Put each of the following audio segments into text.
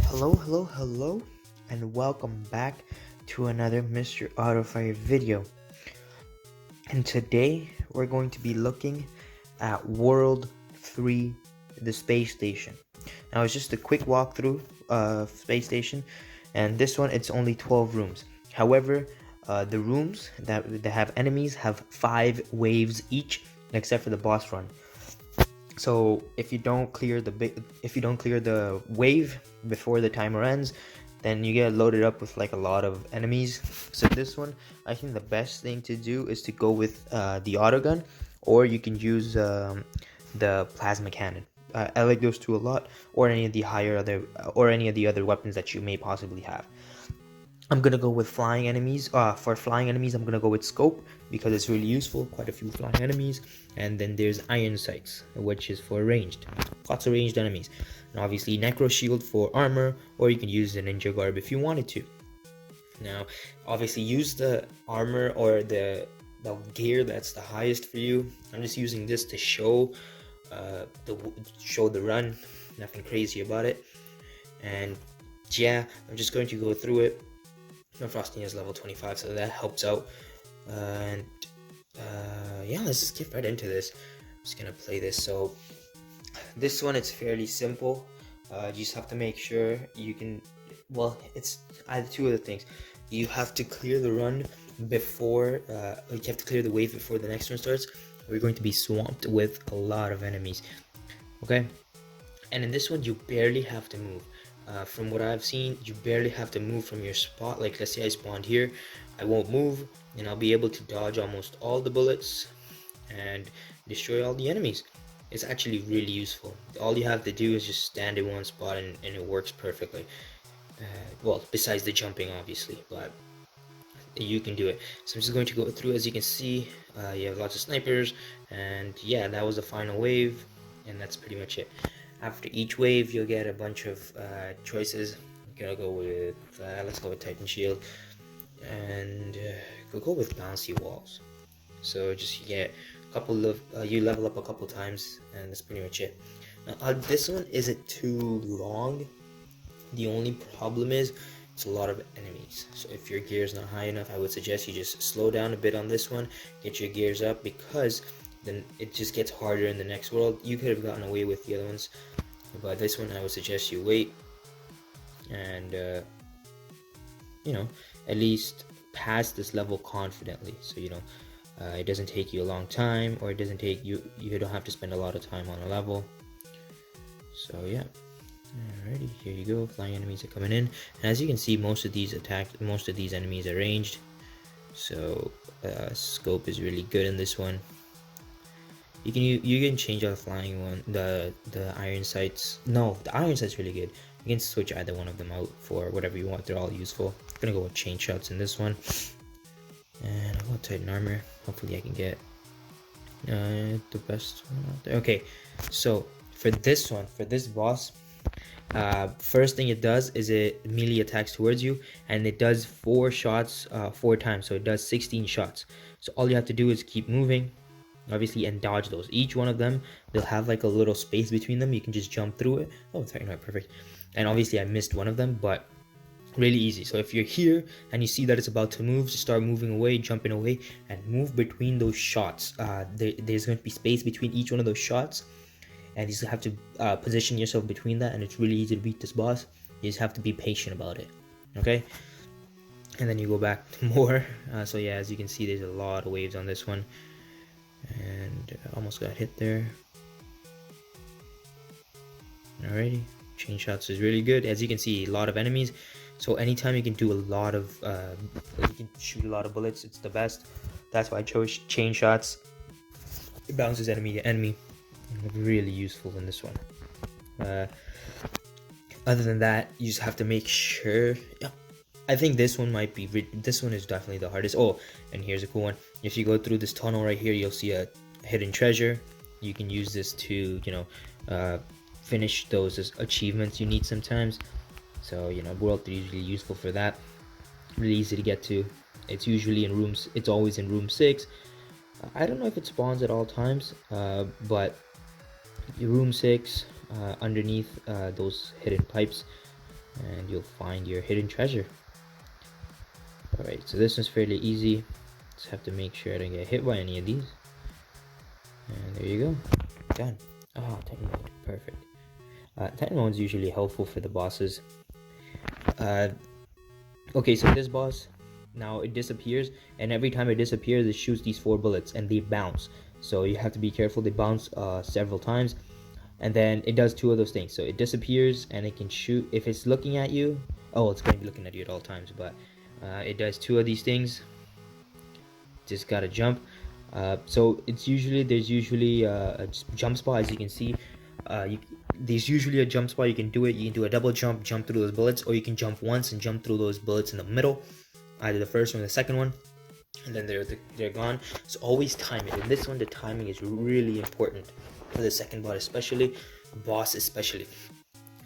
Hello, and welcome back to another Mr. Autofire video. And today we're going to be looking at World 3, the space station. Now it's just a quick walkthrough of space station, and this one it's only 12 rooms. However, the rooms that have enemies have 5 waves each, except for the boss run. So if you don't clear the wave before the timer ends, then you get loaded up with like a lot of enemies. So this one, I think the best thing to do is to go with the auto gun, or you can use the plasma cannon. I like those two a lot, or any of the other weapons that you may possibly have. I'm gonna go with flying enemies. For flying enemies, I'm gonna go with scope because it's really useful. Quite a few flying enemies, and then there's iron sights, which is for ranged. Lots of ranged enemies, and obviously necro shield for armor, or you can use the ninja garb if you wanted to. Now, obviously, use the armor or the gear that's the highest for you. I'm just using this to show the run. Nothing crazy about it, and yeah, I'm just going to go through it. My frosting is level 25, so that helps out. Yeah, let's just get right into this. I'm just gonna play this. So this one, it's fairly simple. You just have to make sure you can. Well, it's either two of the things. You have to clear the run before. You have to clear the wave before the next one starts. We're going to be swamped with a lot of enemies. Okay, and in this one, you barely have to move. From what I've seen, you barely have to move from your spot. Like, let's say I spawned here, I won't move, and I'll be able to dodge almost all the bullets and destroy all the enemies. It's actually really useful. All you have to do is just stand in one spot, and it works perfectly. Well, besides the jumping, obviously, but you can do it. So I'm just going to go through. As you can see, you have lots of snipers, and yeah, that was the final wave, and that's pretty much it. After each wave, you'll get a bunch of choices. I'm gonna go with let's go with Titan Shield, and we'll go with bouncy walls. So just you get a couple of you level up a couple times, and that's pretty much it. Now, this one isn't too long. The only problem is it's a lot of enemies. So if your gear is not high enough, I would suggest you just slow down a bit on this one, get your gears up, because then it just gets harder in the next world. You could have gotten away with the other ones, but this one I would suggest you wait and at least pass this level confidently, so it doesn't take you a long time, or it doesn't take you don't have to spend a lot of time on a level. So yeah, alrighty, here you go. Flying enemies are coming in, and as you can see, most of these enemies are ranged, so scope is really good in this one. You can change out the flying one, the iron sights. No, the iron sight's really good. You can switch either one of them out for whatever you want. They're all useful. I'm gonna go with chain shots in this one, and I'll go Titan armor. Hopefully I can get the best one out there. Okay, so for this boss, first thing it does is it melee attacks towards you, and it does 4 shots 4 times, so it does 16 shots. So all you have to do is keep moving, obviously, and dodge those. Each one of them, they'll have like a little space between them. You can just jump through it. Oh, it's right, perfect. And obviously I missed one of them, but really easy. So if you're here and you see that it's about to move, just start moving away, jumping away, and move between those shots. There's going to be space between each one of those shots, and you just have to position yourself between that, and it's really easy to beat this boss. You just have to be patient about it, okay? And then you go back to more. So yeah, as you can see, there's a lot of waves on this one, and almost got hit there. Alrighty, chain shots is really good. As you can see, a lot of enemies, so anytime you can do a lot of you can shoot a lot of bullets, it's the best. That's why I chose chain shots. It bounces enemy to enemy, really useful in this one. Other than that, you just have to make sure. Yeah, I think this one is definitely the hardest. Oh, and here's a cool one. If you go through this tunnel right here, you'll see a hidden treasure. You can use this to finish those achievements you need sometimes. So World 3 is really useful for that. Really easy to get to. It's usually in rooms. It's always in room 6. I don't know if it spawns at all times, but room 6, underneath those hidden pipes. and you'll find your hidden treasure. Alright, so this one's fairly easy. Just have to make sure I don't get hit by any of these. And there you go. Done. Oh, Titan mode. Perfect. Titan mode is usually helpful for the bosses. Okay, so this boss, now it disappears, and every time it disappears, it shoots these 4 bullets, and they bounce. So you have to be careful. They bounce several times, and then it does 2 of those things. So it disappears, and it can shoot. If it's looking at you, oh, it's going to be looking at you at all times, but it does 2 of these things. Just gotta jump. So there's usually a jump spot, as you can see. There's usually a jump spot. You can do it. You can do a double jump through those bullets, or you can jump once and jump through those bullets in the middle, either the first one or the second one, and then they're gone. So always time it. In this one, the timing is really important for the second boss especially,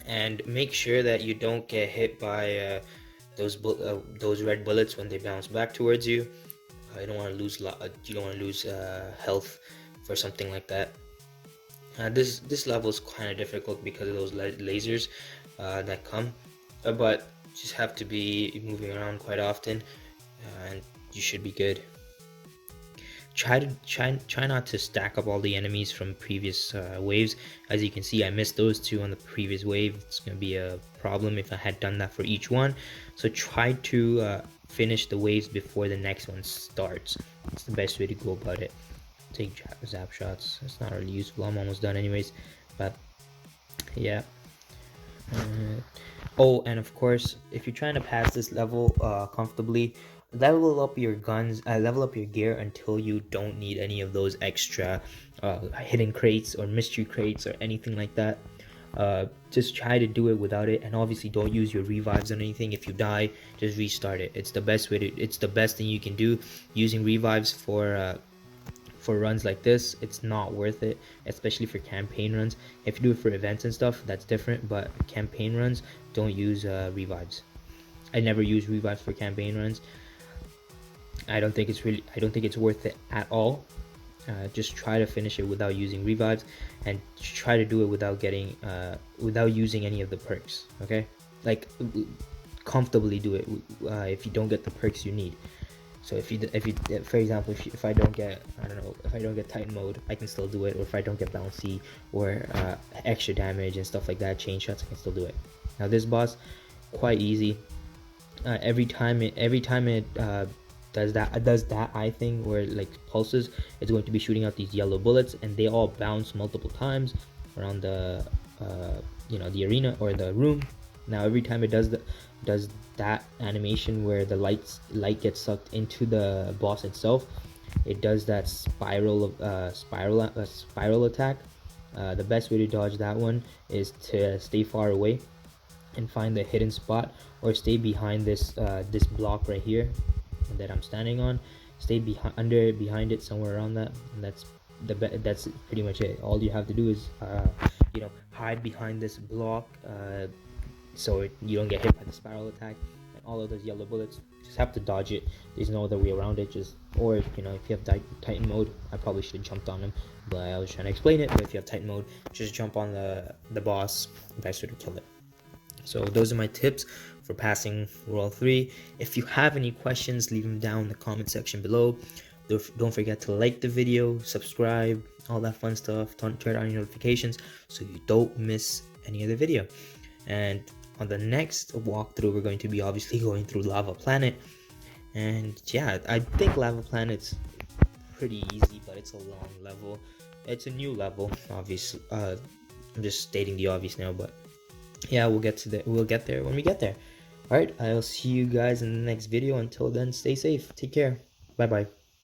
and make sure that you don't get hit by those red bullets when they bounce back towards you. You don't want to lose health for something like that. This level is kind of difficult because of those lasers that come, but just have to be moving around quite often, and you should be good. Try not to stack up all the enemies from previous waves. As you can see, I missed those 2 on the previous wave. It's gonna be a problem if I had done that for each one. So try to finish the waves before the next one starts. It's the best way to go about it. Take zap shots. It's not really useful. I'm almost done anyways, but yeah. Oh, and of course, if you're trying to pass this level comfortably, level up your guns, level up your gear until you don't need any of those extra hidden crates or mystery crates or anything like that. Just try to do it without it, and obviously don't use your revives or anything. If you die, just restart it. It's the best thing you can do. Using revives for runs like this, it's not worth it, especially for campaign runs. If you do it for events and stuff, that's different, but campaign runs, don't use revives. I never use revives for campaign runs. I don't think it's worth it at all. Just try to finish it without using revives, and try to do it without using any of the perks. Okay, like comfortably do it if you don't get the perks you need. So if you for example, if I don't get Titan mode, I can still do it. Or if I don't get bouncy or extra damage and stuff like that, chain shots, I can still do it. Now this boss, quite easy. Every time it does that eye thing where it like pulses, it's going to be shooting out these yellow bullets, and they all bounce multiple times around the the arena or the room. Now every time it does that animation where the light gets sucked into the boss itself, it does that spiral attack. The best way to dodge that one is to stay far away and find the hidden spot, or stay behind this block right here that I'm standing on. Stay behind it, somewhere around that, and that's pretty much it. All you have to do is hide behind this block, so you don't get hit by the spiral attack and all of those yellow bullets. Just have to dodge it. There's no other way around it. Or if you have Titan mode, I probably should have jumped on him, but I was trying to explain it. But if you have Titan mode, just jump on the boss. Best way to kill it. So those are my tips for passing World 3. If you have any questions, leave them down in the comment section below. Don't forget to like the video, subscribe, all that fun stuff. Turn on your notifications so you don't miss any other video. And on the next walkthrough, we're going to be obviously going through Lava Planet. And yeah, I think Lava Planet's pretty easy, but it's a long level. It's a new level, obviously. I'm just stating the obvious now, but yeah, we'll get there when we get there. All right, I'll see you guys in the next video. Until then, stay safe. Take care. Bye bye.